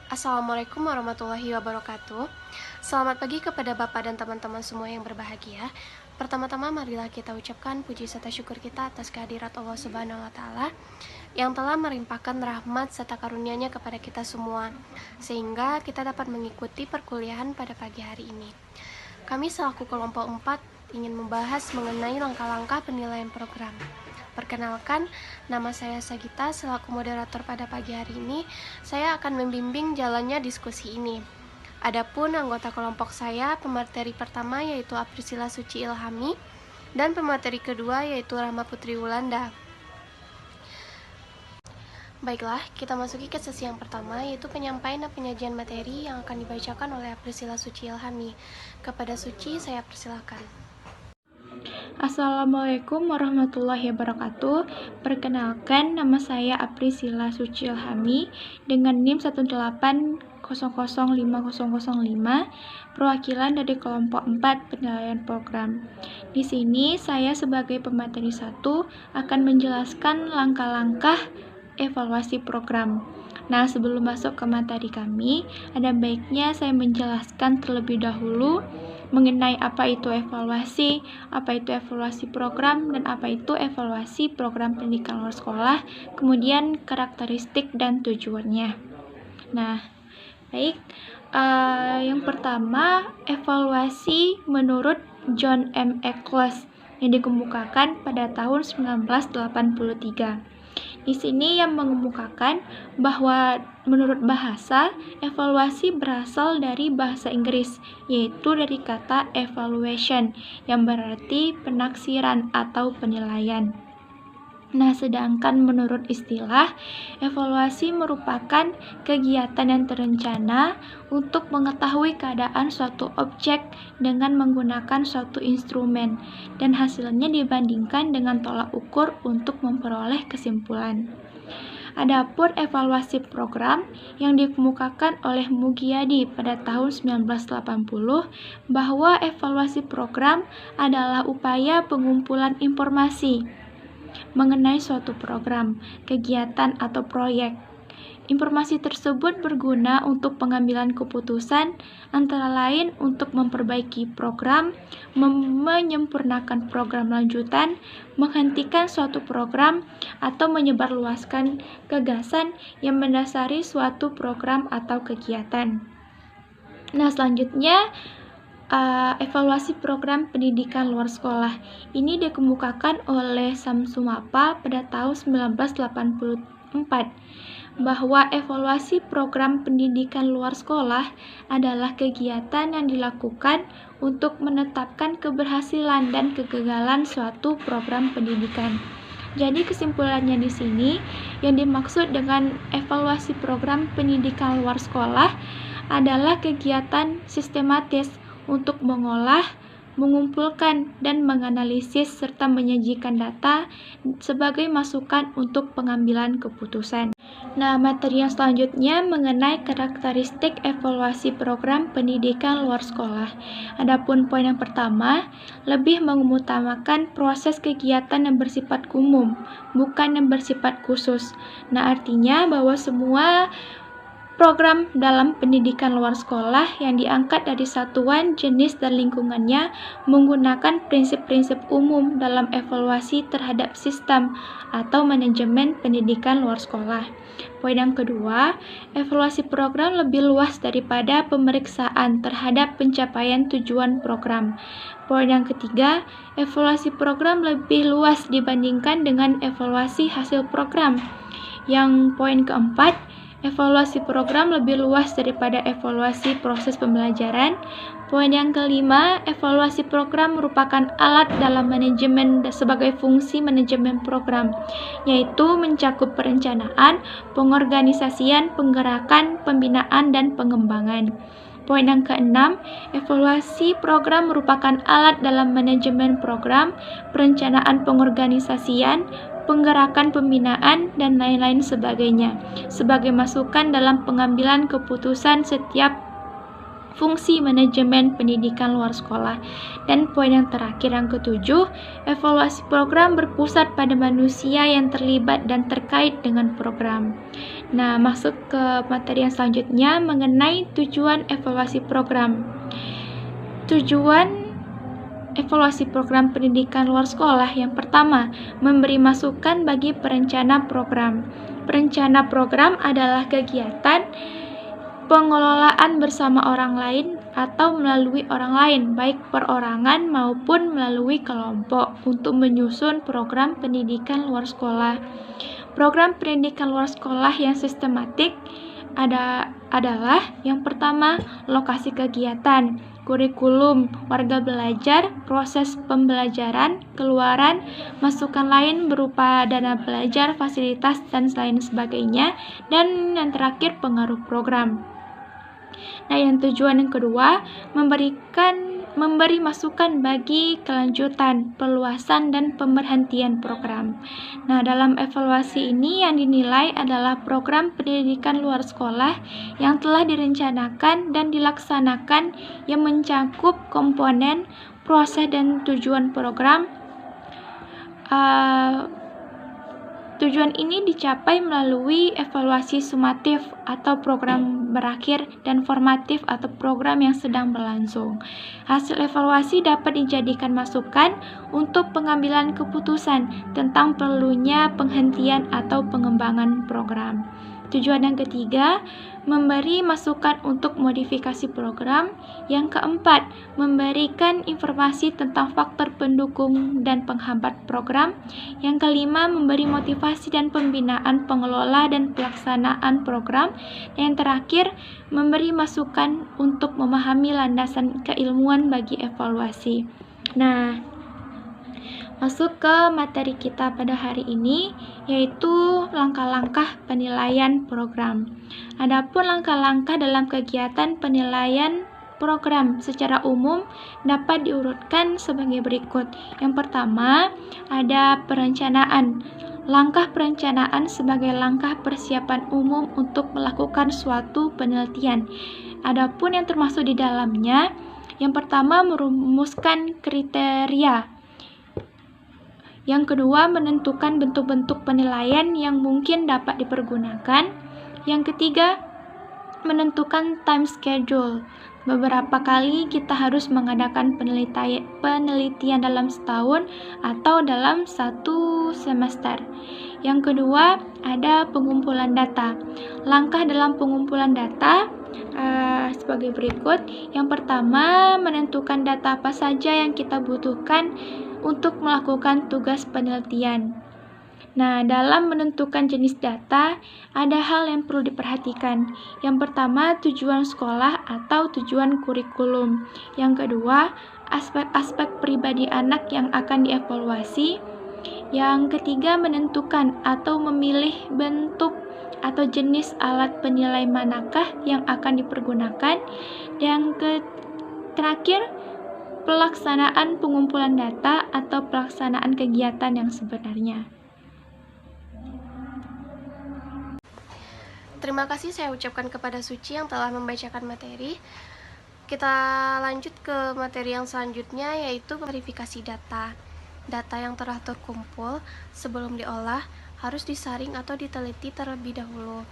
Assalamualaikum warahmatullahi wabarakatuh. Selamat pagi kepada Bapak dan teman-teman semua yang berbahagia. Pertama-tama marilah kita ucapkan puji serta syukur kita atas kehadirat Allah Subhanahu wa taala yang telah melimpahkan rahmat serta karunia-Nya kepada kita semua sehingga kita dapat mengikuti perkuliahan pada pagi hari ini. Kami selaku kelompok 4 ingin membahas mengenai langkah-langkah penilaian program. Perkenalkan, nama saya Sagita selaku moderator pada pagi hari ini. Saya akan membimbing jalannya diskusi ini. Adapun anggota kelompok saya, pemateri pertama yaitu Aprisila Suci Ilhami dan pemateri kedua yaitu Rahma Putri Wulanda. Baiklah, kita masuki ke sesi yang pertama yaitu penyampaian dan penyajian materi yang akan dibacakan oleh Aprisila Suci Ilhami. Kepada Suci, saya persilakan. Assalamualaikum warahmatullahi wabarakatuh. Perkenalkan, nama saya Aprisila Suci Ilhami dengan NIM 1800505, perwakilan dari kelompok 4 penilaian program. Di sini saya sebagai pemateri 1 akan menjelaskan langkah-langkah evaluasi program. Nah, sebelum masuk ke materi kami, ada baiknya saya menjelaskan terlebih dahulu mengenai apa itu evaluasi program, dan apa itu evaluasi program pendidikan luar sekolah, kemudian karakteristik dan tujuannya. Nah, baik, yang pertama, evaluasi menurut John M. Eccles yang dikemukakan pada tahun 1983. Di sini yang mengemukakan bahwa menurut bahasa, evaluasi berasal dari bahasa Inggris, yaitu dari kata evaluation, yang berarti penaksiran atau penilaian. Nah, sedangkan menurut istilah, evaluasi merupakan kegiatan yang terencana untuk mengetahui keadaan suatu objek dengan menggunakan suatu instrumen, dan hasilnya dibandingkan dengan tolak ukur untuk memperoleh kesimpulan. Adapun evaluasi program yang dikemukakan oleh Mugyadi pada tahun 1980 bahwa evaluasi program adalah upaya pengumpulan informasi mengenai suatu program, kegiatan, atau proyek. Informasi tersebut berguna untuk pengambilan keputusan, antara lain untuk memperbaiki program, menyempurnakan program lanjutan, menghentikan suatu program, atau menyebarluaskan gagasan yang mendasari suatu program atau kegiatan. Nah, selanjutnya, evaluasi program pendidikan luar sekolah. Ini dikemukakan oleh Samsumapa pada tahun 1984 bahwa evaluasi program pendidikan luar sekolah adalah kegiatan yang dilakukan untuk menetapkan keberhasilan dan kegagalan suatu program pendidikan. Jadi kesimpulannya di sini, yang dimaksud dengan evaluasi program pendidikan luar sekolah adalah kegiatan sistematis untuk mengolah, mengumpulkan, dan menganalisis serta menyajikan data sebagai masukan untuk pengambilan keputusan. Nah, materi yang selanjutnya mengenai karakteristik evaluasi program pendidikan luar sekolah. Adapun poin yang pertama, lebih mengutamakan proses kegiatan yang bersifat umum, bukan yang bersifat khusus. Nah, artinya bahwa semua program dalam pendidikan luar sekolah yang diangkat dari satuan, jenis, dan lingkungannya menggunakan prinsip-prinsip umum dalam evaluasi terhadap sistem atau manajemen pendidikan luar sekolah. Poin yang kedua, evaluasi program lebih luas daripada pemeriksaan terhadap pencapaian tujuan program. Poin yang ketiga, evaluasi program lebih luas dibandingkan dengan evaluasi hasil program. Yang poin keempat, evaluasi program lebih luas daripada evaluasi proses pembelajaran. Poin yang kelima, evaluasi program merupakan alat dalam manajemen sebagai fungsi manajemen program, yaitu mencakup perencanaan, pengorganisasian, penggerakan, pembinaan, dan pengembangan. Poin yang keenam, evaluasi program merupakan alat dalam manajemen program, perencanaan pengorganisasian, penggerakan pembinaan, dan lain-lain sebagainya, sebagai masukan dalam pengambilan keputusan setiap fungsi manajemen pendidikan luar sekolah. Dan poin yang terakhir yang ketujuh, evaluasi program berpusat pada manusia yang terlibat dan terkait dengan program. Nah, masuk ke materi yang selanjutnya mengenai tujuan evaluasi program. Tujuan evaluasi program pendidikan luar sekolah yang pertama, memberi masukan bagi perencana program. Perencana program adalah kegiatan pengelolaan bersama orang lain atau melalui orang lain, baik perorangan maupun melalui kelompok untuk menyusun program pendidikan luar sekolah. Program pendidikan luar sekolah yang sistematik adalah yang pertama, lokasi kegiatan, kurikulum, warga belajar, proses pembelajaran, keluaran, masukan lain berupa dana belajar, fasilitas, dan lain sebagainya, dan yang terakhir pengaruh program. Nah, yang tujuan yang kedua, memberi masukan bagi kelanjutan, perluasan, dan pemberhentian program. Nah, dalam evaluasi ini yang dinilai adalah program pendidikan luar sekolah yang telah direncanakan dan dilaksanakan yang mencakup komponen, proses, dan tujuan program. Tujuan ini dicapai melalui evaluasi sumatif atau program berakhir dan formatif atau program yang sedang berlangsung. Hasil evaluasi dapat dijadikan masukan untuk pengambilan keputusan tentang perlunya penghentian atau pengembangan program. Tujuan yang ketiga, memberi masukan untuk modifikasi program. Yang keempat, memberikan informasi tentang faktor pendukung dan penghambat program. Yang kelima, memberi motivasi dan pembinaan pengelola dan pelaksanaan program. Dan yang terakhir, memberi masukan untuk memahami landasan keilmuan bagi evaluasi. Nah, masuk ke materi kita pada hari ini, yaitu langkah-langkah penilaian program. Adapun langkah-langkah dalam kegiatan penilaian program secara umum dapat diurutkan sebagai berikut. Yang pertama, ada perencanaan. Langkah perencanaan sebagai langkah persiapan umum untuk melakukan suatu penelitian. Adapun yang termasuk di dalamnya, yang pertama merumuskan kriteria. Yang kedua, menentukan bentuk-bentuk penilaian yang mungkin dapat dipergunakan. Yang ketiga, menentukan time schedule. Beberapa kali kita harus mengadakan penelitian dalam setahun atau dalam satu semester. Yang kedua, ada pengumpulan data. Langkah dalam pengumpulan data sebagai berikut. Yang pertama, menentukan data apa saja yang kita butuhkan untuk melakukan tugas penelitian. Nah, dalam menentukan jenis data, ada hal yang perlu diperhatikan. Yang pertama, tujuan sekolah atau tujuan kurikulum. Yang kedua, aspek-aspek pribadi anak yang akan dievaluasi. Yang ketiga, menentukan atau memilih bentuk atau jenis alat penilai manakah yang akan dipergunakan. Yang terakhir, pelaksanaan pengumpulan data atau pelaksanaan kegiatan yang sebenarnya. Terima kasih saya ucapkan kepada Suci yang telah membacakan materi. Kita lanjut ke materi yang selanjutnya, yaitu verifikasi data. Data yang telah terkumpul sebelum diolah harus disaring atau diteliti terlebih dahulu.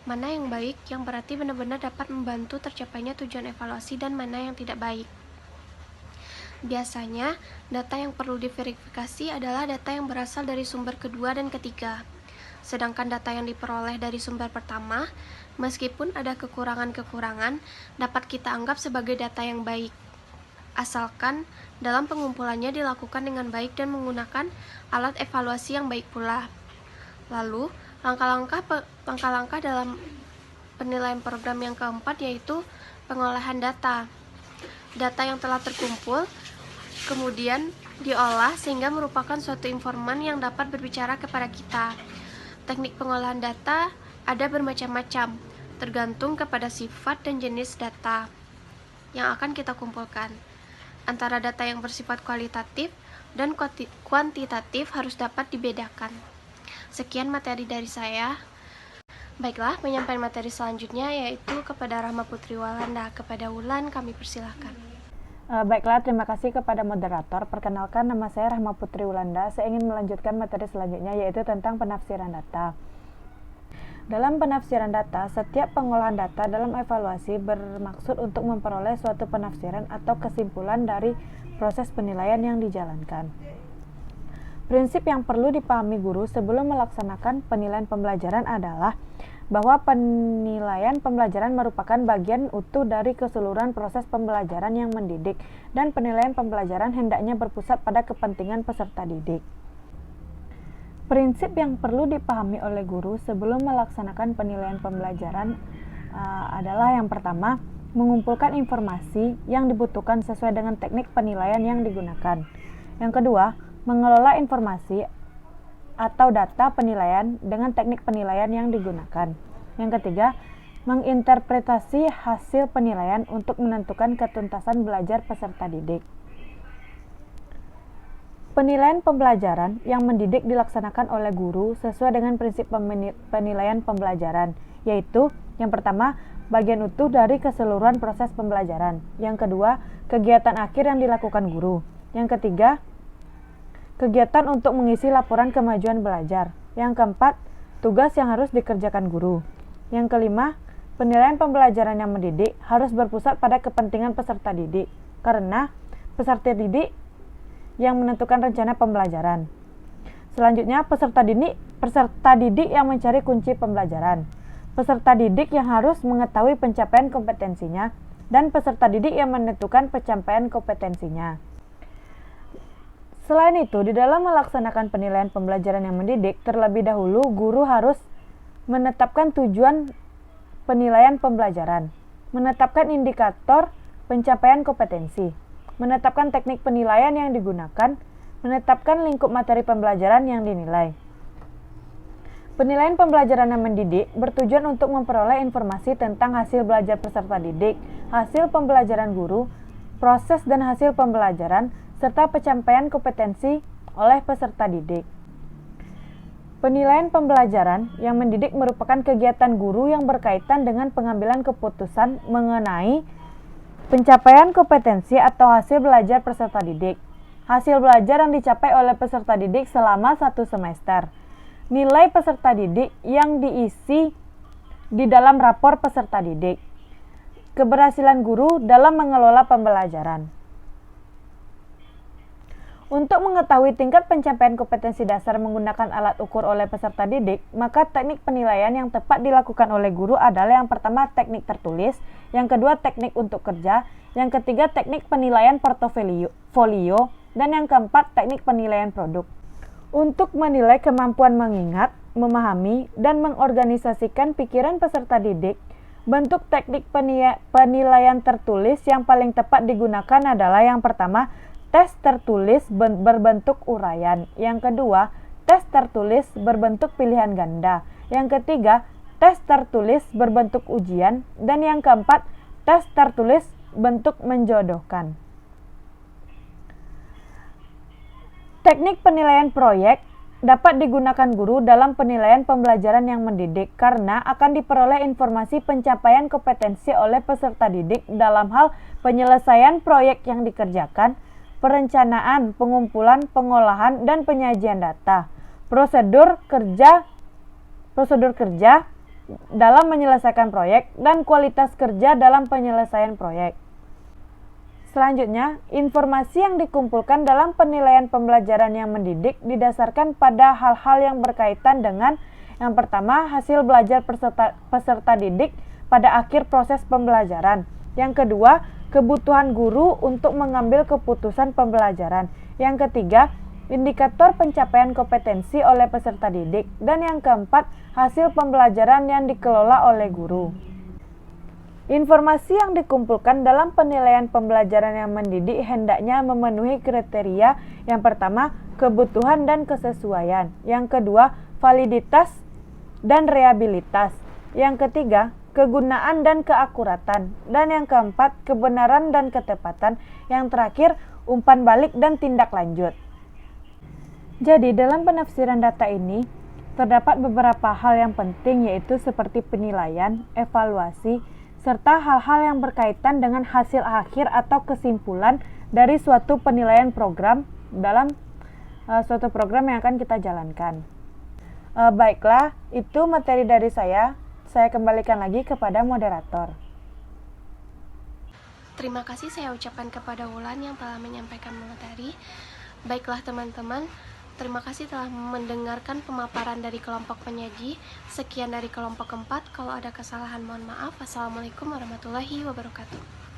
Mana yang baik, yang berarti benar-benar dapat membantu tercapainya tujuan evaluasi, dan mana yang tidak baik. Biasanya, data yang perlu diverifikasi adalah data yang berasal dari sumber kedua dan ketiga. Sedangkan data yang diperoleh dari sumber pertama, meskipun ada kekurangan-kekurangan, dapat kita anggap sebagai data yang baik, asalkan dalam pengumpulannya dilakukan dengan baik dan menggunakan alat evaluasi yang baik pula. Lalu, langkah-langkah dalam penilaian program yang keempat, yaitu pengolahan data. Data yang telah terkumpul kemudian diolah sehingga merupakan suatu informan yang dapat berbicara kepada kita. Teknik pengolahan data ada bermacam-macam, tergantung kepada sifat dan jenis data yang akan kita kumpulkan. Antara data yang bersifat kualitatif dan kuantitatif harus dapat dibedakan. Sekian materi dari saya. Baiklah, penyampaian materi selanjutnya yaitu kepada Rahma Putri Walanda. Kepada Wulan, kami persilahkan. Baiklah, terima kasih kepada moderator. Perkenalkan, nama saya Rahma Putri Walanda. Saya ingin melanjutkan materi selanjutnya, yaitu tentang penafsiran data. Dalam penafsiran data, setiap pengolahan data dalam evaluasi bermaksud untuk memperoleh suatu penafsiran atau kesimpulan dari proses penilaian yang dijalankan. Prinsip yang perlu dipahami guru sebelum melaksanakan penilaian pembelajaran adalah bahwa penilaian pembelajaran merupakan bagian utuh dari keseluruhan proses pembelajaran yang mendidik, dan penilaian pembelajaran hendaknya berpusat pada kepentingan peserta didik. Prinsip yang perlu dipahami oleh guru sebelum melaksanakan penilaian pembelajaran adalah yang pertama, mengumpulkan informasi yang dibutuhkan sesuai dengan teknik penilaian yang digunakan. Yang kedua, mengelola informasi atau data penilaian dengan teknik penilaian yang digunakan. Yang ketiga, menginterpretasi hasil penilaian untuk menentukan ketuntasan belajar peserta didik. Penilaian pembelajaran yang mendidik dilaksanakan oleh guru sesuai dengan prinsip penilaian pembelajaran, yaitu yang pertama, bagian utuh dari keseluruhan proses pembelajaran. Yang kedua, kegiatan akhir yang dilakukan guru. Yang ketiga, kegiatan untuk mengisi laporan kemajuan belajar. Yang keempat, tugas yang harus dikerjakan guru. Yang kelima, penilaian pembelajaran yang mendidik harus berpusat pada kepentingan peserta didik, karena peserta didik yang menentukan rencana pembelajaran. Selanjutnya, peserta didik yang mencari kunci pembelajaran. Peserta didik yang harus mengetahui pencapaian kompetensinya, dan peserta didik yang menentukan pencapaian kompetensinya. Selain itu, di dalam melaksanakan penilaian pembelajaran yang mendidik, terlebih dahulu guru harus menetapkan tujuan penilaian pembelajaran, menetapkan indikator pencapaian kompetensi, menetapkan teknik penilaian yang digunakan, menetapkan lingkup materi pembelajaran yang dinilai. Penilaian pembelajaran yang mendidik bertujuan untuk memperoleh informasi tentang hasil belajar peserta didik, hasil pembelajaran guru, proses dan hasil pembelajaran, serta pencapaian kompetensi oleh peserta didik. Penilaian pembelajaran yang mendidik merupakan kegiatan guru yang berkaitan dengan pengambilan keputusan mengenai pencapaian kompetensi atau hasil belajar peserta didik. Hasil belajar yang dicapai oleh peserta didik selama 1 semester. Nilai peserta didik yang diisi di dalam rapor peserta didik. Keberhasilan guru dalam mengelola pembelajaran. Untuk mengetahui tingkat pencapaian kompetensi dasar menggunakan alat ukur oleh peserta didik, maka teknik penilaian yang tepat dilakukan oleh guru adalah yang pertama teknik tertulis, yang kedua teknik untuk kerja, yang ketiga teknik penilaian portofolio, dan yang keempat teknik penilaian produk. Untuk menilai kemampuan mengingat, memahami, dan mengorganisasikan pikiran peserta didik, bentuk teknik penilaian tertulis yang paling tepat digunakan adalah yang pertama, tes tertulis berbentuk uraian. Yang kedua, tes tertulis berbentuk pilihan ganda. Yang ketiga, tes tertulis berbentuk ujian. Dan yang keempat, tes tertulis bentuk menjodohkan. Teknik penilaian proyek dapat digunakan guru dalam penilaian pembelajaran yang mendidik karena akan diperoleh informasi pencapaian kompetensi oleh peserta didik dalam hal penyelesaian proyek yang dikerjakan, perencanaan, pengumpulan, pengolahan, dan penyajian data, prosedur kerja dalam menyelesaikan proyek, dan kualitas kerja dalam penyelesaian proyek. Selanjutnya, informasi yang dikumpulkan dalam penilaian pembelajaran yang mendidik didasarkan pada hal-hal yang berkaitan dengan yang pertama, hasil belajar peserta didik pada akhir proses pembelajaran. Yang kedua, kebutuhan guru untuk mengambil keputusan pembelajaran. Yang ketiga, indikator pencapaian kompetensi oleh peserta didik. Dan yang keempat, hasil pembelajaran yang dikelola oleh guru. Informasi yang dikumpulkan dalam penilaian pembelajaran yang mendidik hendaknya memenuhi kriteria yang pertama, kebutuhan dan kesesuaian. Yang kedua, validitas dan reliabilitas. Yang ketiga, kegunaan dan keakuratan. Dan yang keempat, kebenaran dan ketepatan. Yang terakhir, umpan balik dan tindak lanjut. Jadi, dalam penafsiran data ini, terdapat beberapa hal yang penting, yaitu seperti penilaian, evaluasi, serta hal-hal yang berkaitan dengan hasil akhir atau kesimpulan dari suatu penilaian program dalam suatu program yang akan kita jalankan. Baiklah, itu materi dari saya. Saya kembalikan lagi kepada moderator. Terima kasih saya ucapkan kepada Wulan yang telah menyampaikan materi. Baiklah teman-teman, terima kasih telah mendengarkan pemaparan dari kelompok penyaji. Sekian dari kelompok keempat. Kalau ada kesalahan mohon maaf. Wassalamualaikum warahmatullahi wabarakatuh.